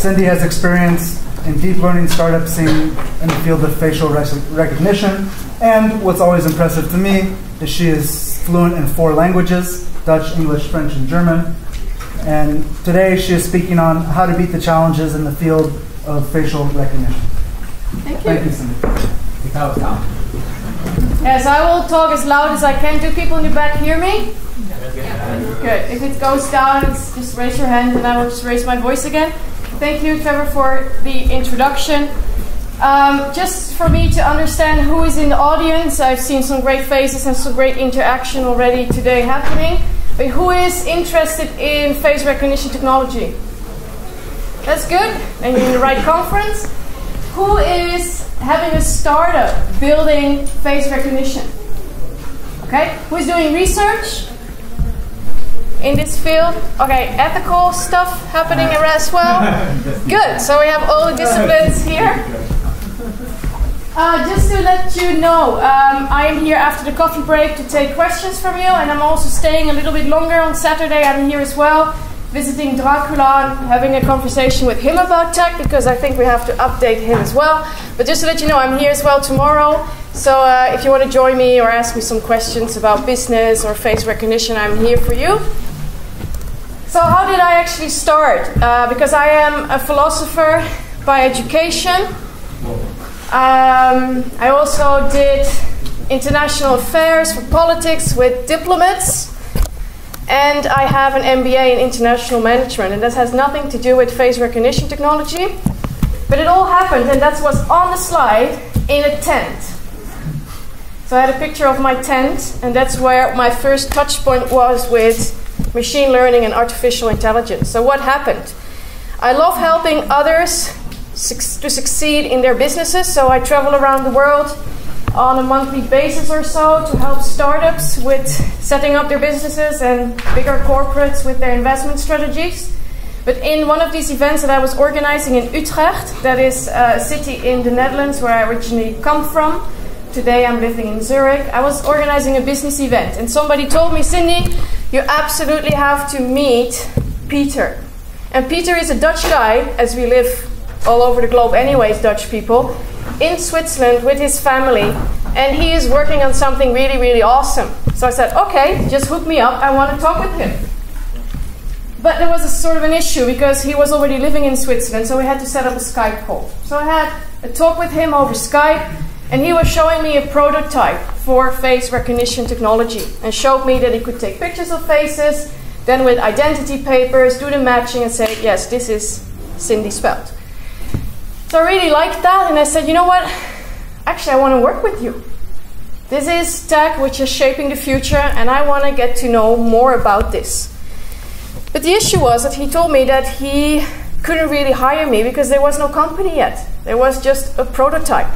Cindy has experience in deep learning startups in the field of facial recognition. And what's always impressive to me is she is fluent in 4 languages, Dutch, English, French, and German. And today she is speaking on how to beat the challenges in the field of facial recognition. Thank you. Thank you, Cindy. Yes, I will talk as loud as I can. Do people in the back hear me? Good. If it goes down, just raise your hand and I will just raise my voice again. Thank you, Trevor, for the introduction. Just for me to understand who is in the audience, I've seen some great faces and some great interaction already today happening. But who is interested in face recognition technology? That's good. And you're in the right conference. Who is having a startup building face recognition? Okay. Who is doing research in this field? Okay. Ethical stuff happening as well. Good. So we have all the disciplines here. Just to let you know, I am here after the coffee break to take questions from you, and I'm also staying a little bit longer on Saturday. I'm here as well, visiting Dracula and having a conversation with him about tech, because I think we have to update him as well. But just to let you know, I'm here as well tomorrow. So if you want to join me or ask me some questions about business or face recognition, I'm here for you. So how did I actually start? Because I am a philosopher by education. I also did international affairs for politics with diplomats, and I have an MBA in international management, and that has nothing to do with face recognition technology, but it all happened, and that's what's on the slide, in a tent. So I had a picture of my tent, and that's where my first touch point was with machine learning and artificial intelligence. So what happened? I love helping others to succeed in their businesses, so I travel around the world on a monthly basis or so to help startups with setting up their businesses and bigger corporates with their investment strategies. But in one of these events that I was organizing in Utrecht, that is a city in the Netherlands where I originally come from, today I'm living in Zurich, I was organizing a business event, and somebody told me, Cindy, you absolutely have to meet Peter. And Peter is a Dutch guy, as we live all over the globe anyways, Dutch people, in Switzerland with his family, and he is working on something really, really awesome. So I said, okay, just hook me up, I want to talk with him. But there was a sort of an issue because he was already living in Switzerland, so we had to set up a Skype call. So I had a talk with him over Skype, and he was showing me a prototype for face recognition technology and showed me that he could take pictures of faces, then with identity papers, do the matching and say, yes, this is Cindy Spelt. So I really liked that, and I said, you know what? Actually, I want to work with you. This is tech which is shaping the future, and I want to get to know more about this. But the issue was that he told me that he couldn't really hire me because there was no company yet. There was just a prototype.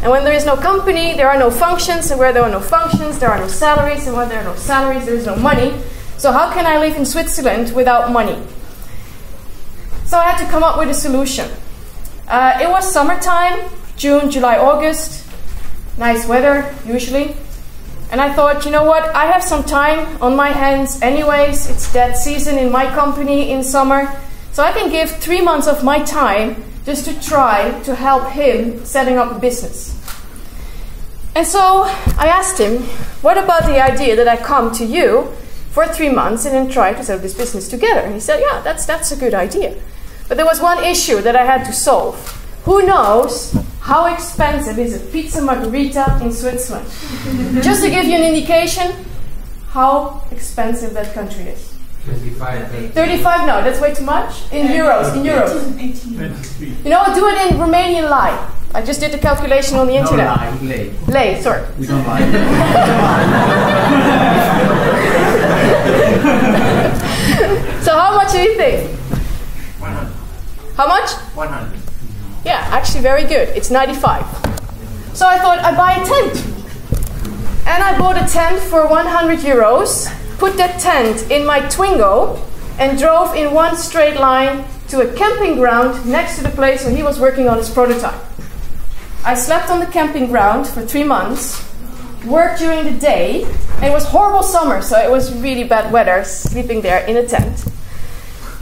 And when there is no company, there are no functions, and where there are no functions, there are no salaries, and when there are no salaries, there is no money. So how can I live in Switzerland without money? So I had to come up with a solution. It was summertime, June, July, August, nice weather usually, and I thought, you know what, I have some time on my hands anyways, it's that season in my company in summer, so I can give 3 months of my time just to try to help him setting up a business. And so I asked him, what about the idea that I come to you for 3 months and then try to set up this business together? And he said, yeah, that's a good idea. But there was one issue that I had to solve. Who knows how expensive is a pizza margherita in Switzerland? Just to give you an indication how expensive that country is. 35. 35? No, that's way too much. In euros. In euros. 23. You know, do it in Romanian lei. I just did the calculation on the internet. No, lei. Lei, sorry. We don't lie. So how much do you think? 100. How much? 100. Yeah, actually very good. It's 95. So I thought I'd buy a tent. And I bought a tent for 100 euros, put that tent in my Twingo, and drove in one straight line to a camping ground next to the place where he was working on his prototype. I slept on the camping ground for 3 months, worked during the day, and it was horrible summer, so it was really bad weather, sleeping there in a tent.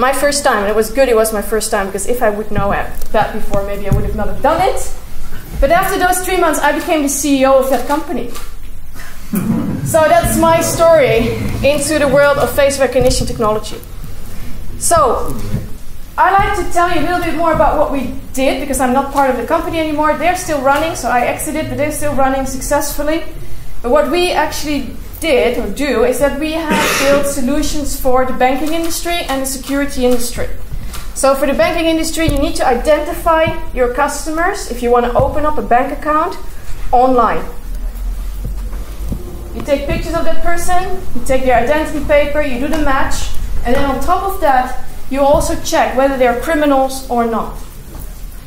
My first time, and it was good it was my first time, because if I would know that before, maybe I would have not have done it. But after those 3 months, I became the CEO of that company. So that's my story into the world of face recognition technology. So, I'd like to tell you a little bit more about what we did, because I'm not part of the company anymore. They're still running, so I exited, but they're still running successfully. But what we actually did, or do, is that we have built solutions for the banking industry and the security industry. So for the banking industry, you need to identify your customers if you want to open up a bank account online. You take pictures of that person, you take their identity paper, you do the match, and then on top of that, you also check whether they're criminals or not.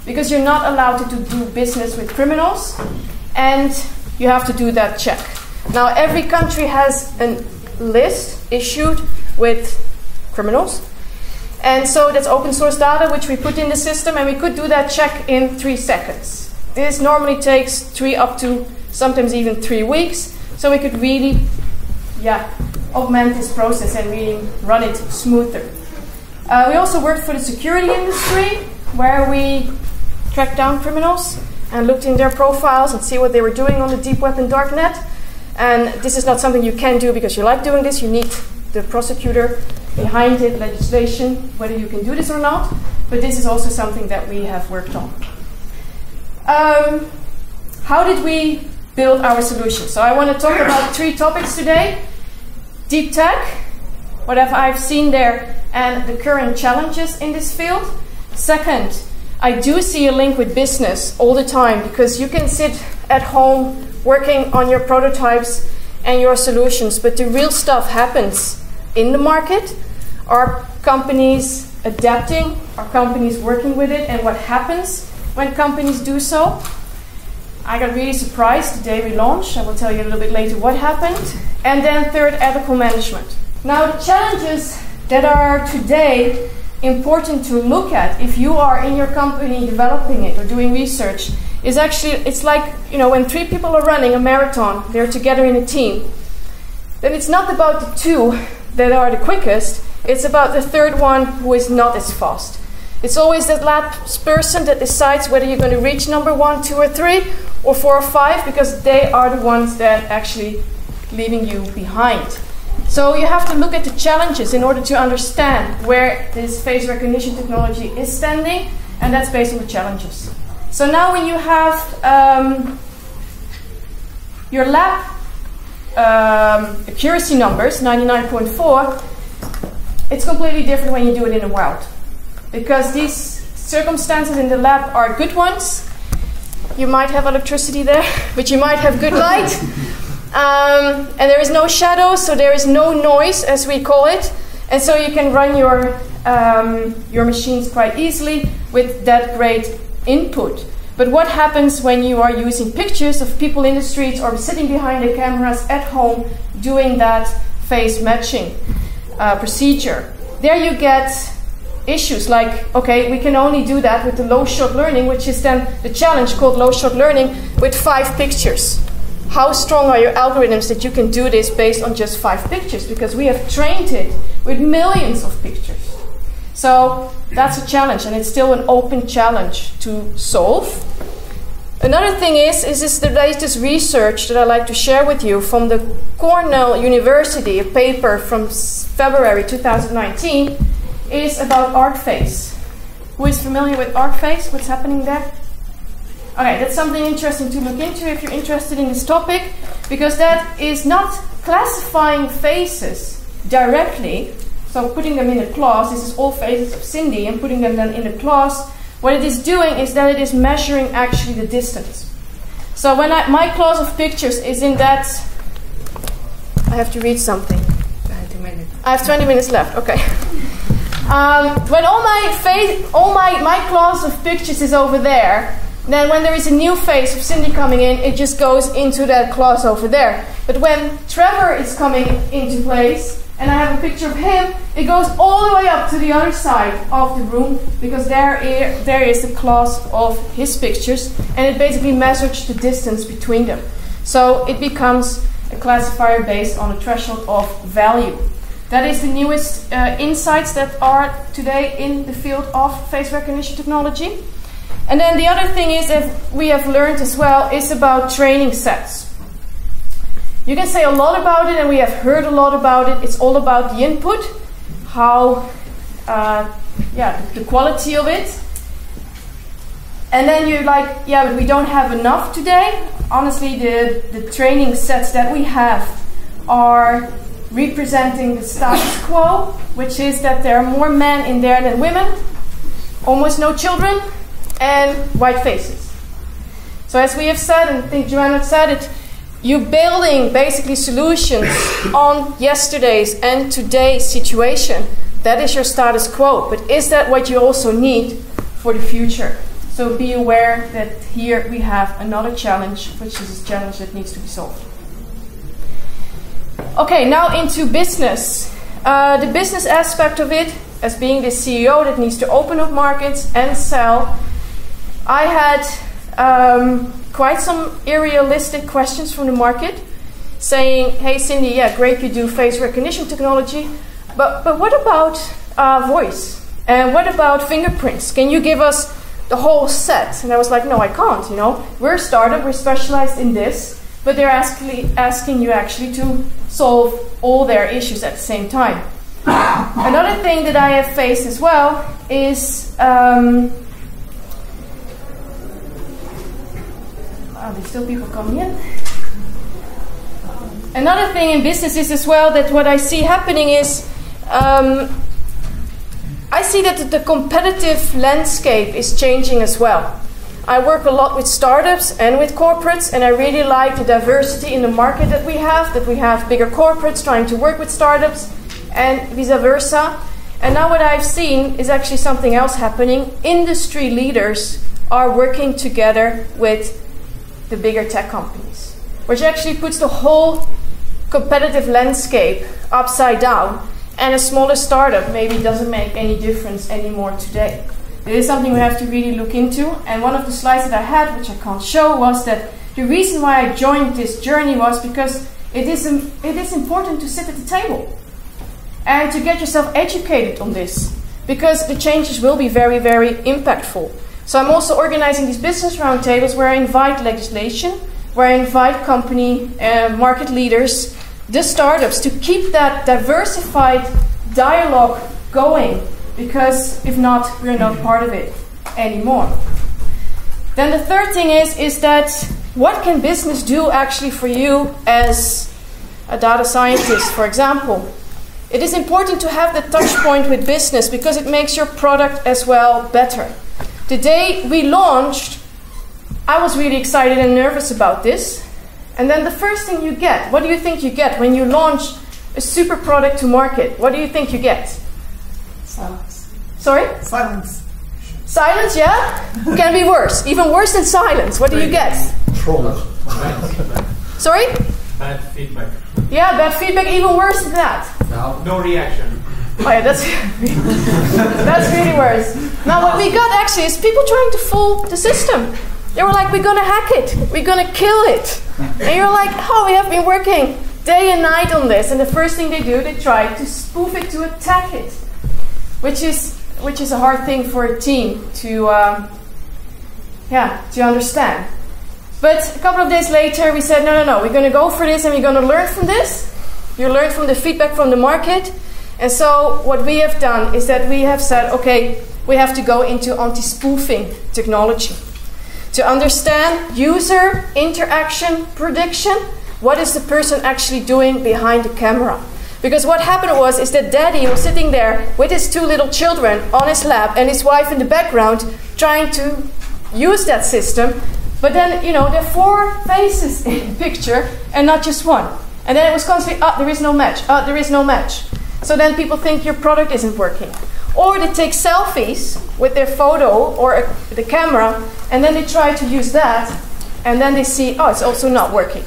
Because you're not allowed to do business with criminals, and you have to do that check. Now, every country has a list issued with criminals. And so that's open source data, which we put in the system, and we could do that check in 3 seconds. This normally takes 3 up to sometimes even 3 weeks. So we could really, augment this process and really run it smoother. We also worked for the security industry, where we tracked down criminals and looked in their profiles and see what they were doing on the deep web and darknet. And this is not something you can do because you like doing this. You need the prosecutor behind it, legislation, whether you can do this or not. But this is also something that we have worked on. How did we build our solution? So I want to talk about 3 topics today. Deep tech, whatever I've seen there, and the current challenges in this field. Second, I do see a link with business all the time, because you can sit at home working on your prototypes and your solutions, but the real stuff happens in the market. Are companies adapting? Are companies working with it? And what happens when companies do so? I got really surprised the day we launched. I will tell you a little bit later what happened. And then third, ethical management. Now, the challenges that are today important to look at if you are in your company developing it or doing research is actually, it's like, when 3 people are running a marathon, they're together in a team, then it's not about the 2 that are the quickest, it's about the third one who is not as fast. It's always that last person that decides whether you're going to reach number 1, 2, or 3, or 4 or 5, because they are the ones that actually leaving you behind. So you have to look at the challenges in order to understand where this face recognition technology is standing, and that's based on the challenges. So now when you have your lab accuracy numbers, 99.4, it's completely different when you do it in the wild. Because these circumstances in the lab are good ones. You might have electricity there, but you might have good light. And there is no shadow, so there is no noise, as we call it. And so you can run your machines quite easily with that great input. But what happens when you are using pictures of people in the streets or sitting behind the cameras at home doing that face matching procedure? There you get issues like, okay, we can only do that with the low shot learning, which is then the challenge called low shot learning with 5 pictures. How strong are your algorithms that you can do this based on just 5 pictures? Because we have trained it with millions of pictures. So that's a challenge, and it's still an open challenge to solve. Another thing is the latest research that I'd like to share with you from the Cornell University, a paper from February 2019, is about ArcFace. Who is familiar with ArcFace? What's happening there? Okay, that's something interesting to look into if you're interested in this topic, because that is not classifying faces directly, so putting them in a class. This is all faces of Cindy, and putting them then in a class. What it is doing is that it is measuring actually the distance. So when my class of pictures is in that, I have to read something. 20 minutes. I have 20 minutes left. Okay. When all my class of pictures is over there, then when there is a new face of Cindy coming in, it just goes into that class over there. But when Trevor is coming into place, and I have a picture of him, it goes all the way up to the other side of the room, because there is the class of his pictures, and it basically measures the distance between them. So it becomes a classifier based on a threshold of value. That is the newest insights that are today in the field of face recognition technology. And then the other thing is that we have learned as well is about training sets. You can say a lot about it, and we have heard a lot about it. It's all about the input, how, the quality of it. And then you're like, yeah, but we don't have enough today. Honestly, the training sets that we have are representing the status quo, which is that there are more men in there than women, almost no children, and white faces. So as we have said, and I think Joanna said it, you're building basically solutions on yesterday's and today's situation. That is your status quo. But is that what you also need for the future? So be aware that here we have another challenge, which is a challenge that needs to be solved. Okay, now into business. The business aspect of it, as being the CEO that needs to open up markets and sell, I had quite some unrealistic questions from the market, saying, hey Cindy, yeah, great you do face recognition technology, but what about voice? And what about fingerprints? Can you give us the whole set? And I was like, no, I can't, you know. We're a startup, we're specialized in this, but they're asking you actually to solve all their issues at the same time. Another thing that I have faced as well is there's still people coming in. Another thing in business is as well that what I see happening is I see that the competitive landscape is changing as well. I work a lot with startups and with corporates, and I really like the diversity in the market that we have bigger corporates trying to work with startups and vice versa. And now what I've seen is actually something else happening. Industry leaders are working together with the bigger tech companies, which actually puts the whole competitive landscape upside down, and a smaller startup maybe doesn't make any difference anymore today. It is something we have to really look into, and one of the slides that I had, which I can't show, was that the reason why I joined this journey was because it is important to sit at the table and to get yourself educated on this, because the changes will be very, very impactful. So I'm also organizing these business roundtables where I invite legislation, where I invite company market leaders, the startups, to keep that diversified dialogue going, because if not, we're not part of it anymore. Then the third thing is that what can business do actually for you as a data scientist, for example? It is important to have the touch point with business because it makes your product as well better. The day we launched, I was really excited and nervous about this. And then the first thing you get, what do you think you get when you launch a super product to market? What do you think you get? Silence. Sorry? Silence. Silence, yeah? Can be worse. Even worse than silence. What do you get? Troll. Sorry? Bad feedback. Yeah, bad feedback, even worse than that. No reaction. Oh yeah, that's really worse. Now what we got actually is people trying to fool the system. They were like, we're going to hack it. We're going to kill it. And you're like, oh, we have been working day and night on this. And the first thing they do, they try to spoof it, to attack it. Which is a hard thing for a team to understand. But a couple of days later, we said, no, we're going to go for this and we're going to learn from this. You learn from the feedback from the market. And so what we have done is that we have said, okay, we have to go into anti-spoofing technology. To understand user interaction prediction, what is the person actually doing behind the camera? Because what happened is that daddy was sitting there with his 2 little children on his lap and his wife in the background trying to use that system. But then, there are 4 faces in the picture and not just one. And then it was constantly, there is no match, there is no match. So then people think your product isn't working. Or they take selfies with their photo or the camera, and then they try to use that, and then they see, it's also not working.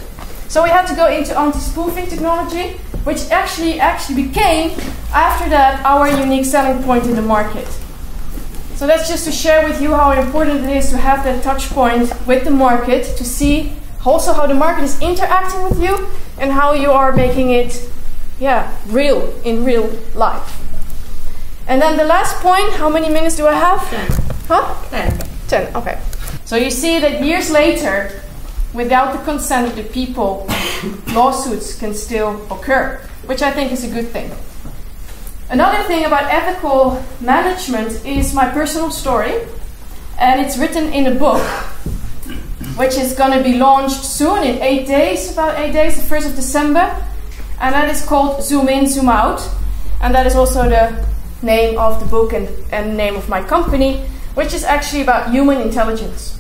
So we had to go into anti-spoofing technology, which actually became, after that, our unique selling point in the market. So that's just to share with you how important it is to have that touch point with the market, to see also how the market is interacting with you and how you are making it in real life. And then the last point, how many minutes do I have? 10. Huh? 10. 10, okay. So you see that years later, without the consent of the people, lawsuits can still occur, which I think is a good thing. Another thing about ethical management is my personal story, and it's written in a book, which is going to be launched soon in 8 days, about 8 days, the 1st of December, and that is called Zoom In, Zoom Out, and that is also the name of the book and name of my company, which is actually about human intelligence.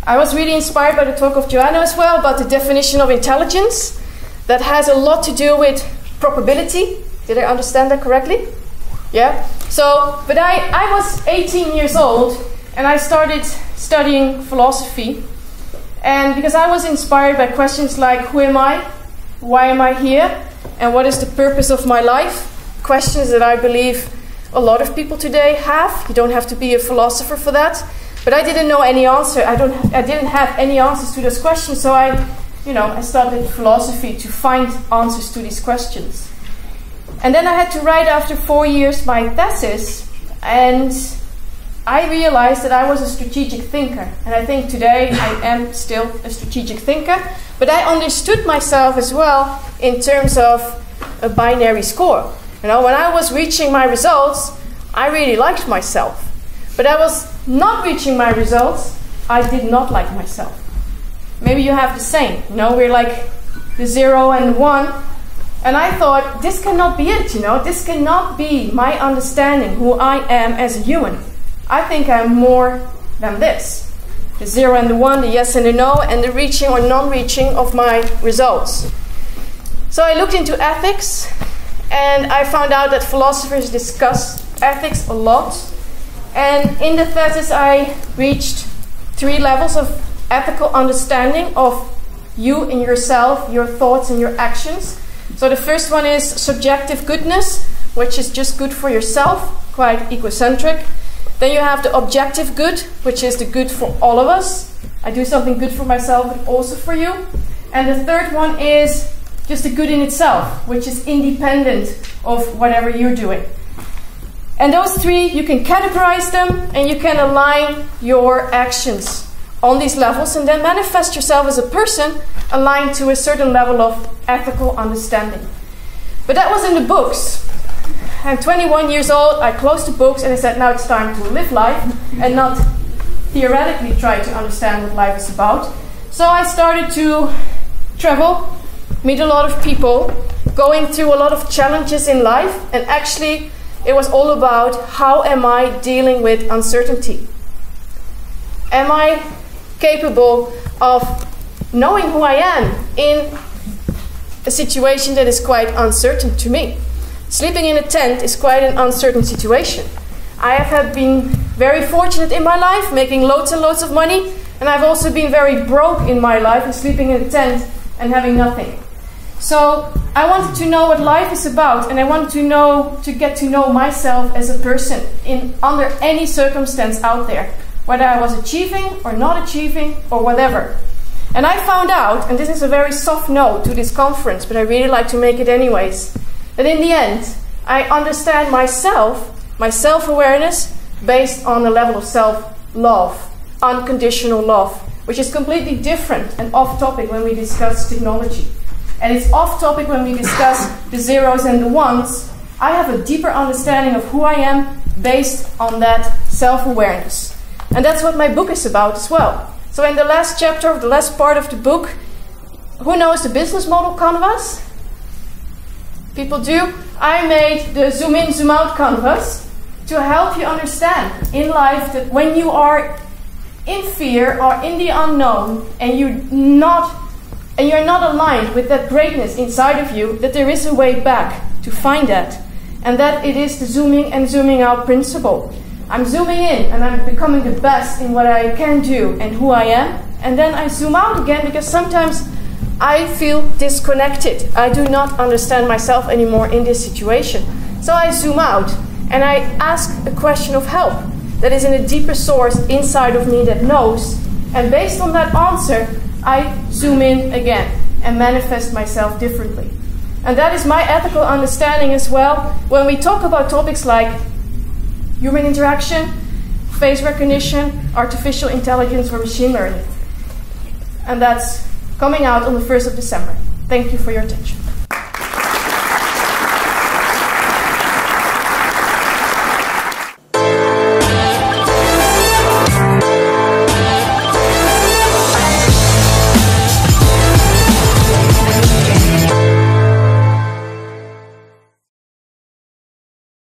I was really inspired by the talk of Joanna as well about the definition of intelligence that has a lot to do with probability. Did I understand that correctly? Yeah? So, but I was 18 years old and I started studying philosophy, and because I was inspired by questions like, who am I? Why am I here? And what is the purpose of my life? Questions that I believe a lot of people today have. You don't have to be a philosopher for that. But I didn't know any answer. I didn't have any answers to those questions, so I studied philosophy to find answers to these questions. And then I had to write after 4 years my thesis, and I realized that I was a strategic thinker. And I think today I am still a strategic thinker, but I understood myself as well in terms of a binary score. You know, when I was reaching my results, I really liked myself. But I was not reaching my results, I did not like myself. Maybe you have the same. You know, we're like the 0 and the 1. And I thought, this cannot be it, you know. This cannot be my understanding who I am as a human. I think I'm more than this. The 0 and the 1, the yes and the no, and the reaching or non-reaching of my results. So I looked into ethics, and I found out that philosophers discuss ethics a lot. And in the thesis, I reached 3 levels of ethical understanding of you and yourself, your thoughts and your actions. So the first one is subjective goodness, which is just good for yourself, quite egocentric. Then you have the objective good, which is the good for all of us. I do something good for myself, but also for you. And the third one is just the good in itself, which is independent of whatever you're doing. And those 3, you can categorize them and you can align your actions on these levels and then manifest yourself as a person aligned to a certain level of ethical understanding. But that was in the books. I'm 21 years old, I closed the books and I said, now it's time to live life and not theoretically try to understand what life is about. So I started to travel, meet a lot of people, going through a lot of challenges in life, and actually it was all about how am I dealing with uncertainty? Am I capable of knowing who I am in a situation that is quite uncertain to me? Sleeping in a tent is quite an uncertain situation. I have been very fortunate in my life, making loads and loads of money, and I've also been very broke in my life and sleeping in a tent and having nothing. So I wanted to know what life is about, and I wanted to get to know myself as a person under any circumstance out there, whether I was achieving or not achieving or whatever. And I found out, and this is a very soft note to this conference, but I really like to make it anyways, that in the end, I understand myself, my self-awareness, based on the level of self-love, unconditional love, which is completely different and off-topic when we discuss technology. And it's off-topic when we discuss the 0s and the 1s. I have a deeper understanding of who I am based on that self-awareness. And that's what my book is about as well. So in the last chapter, of the last part of the book, who knows the business model canvas? People do. I made the zoom in, zoom out canvas to help you understand in life that when you are in fear or in the unknown and you're not aligned with that greatness inside of you, that there is a way back to find that. And that it is the zooming and zooming out principle. I'm zooming in and I'm becoming the best in what I can do and who I am. And then I zoom out again because sometimes I feel disconnected. I do not understand myself anymore in this situation. So I zoom out and I ask a question of help that is in a deeper source inside of me that knows. And based on that answer, I zoom in again and manifest myself differently. And that is my ethical understanding as well when we talk about topics like human interaction, face recognition, artificial intelligence, or machine learning. And that's coming out on the 1st of December. Thank you for your attention.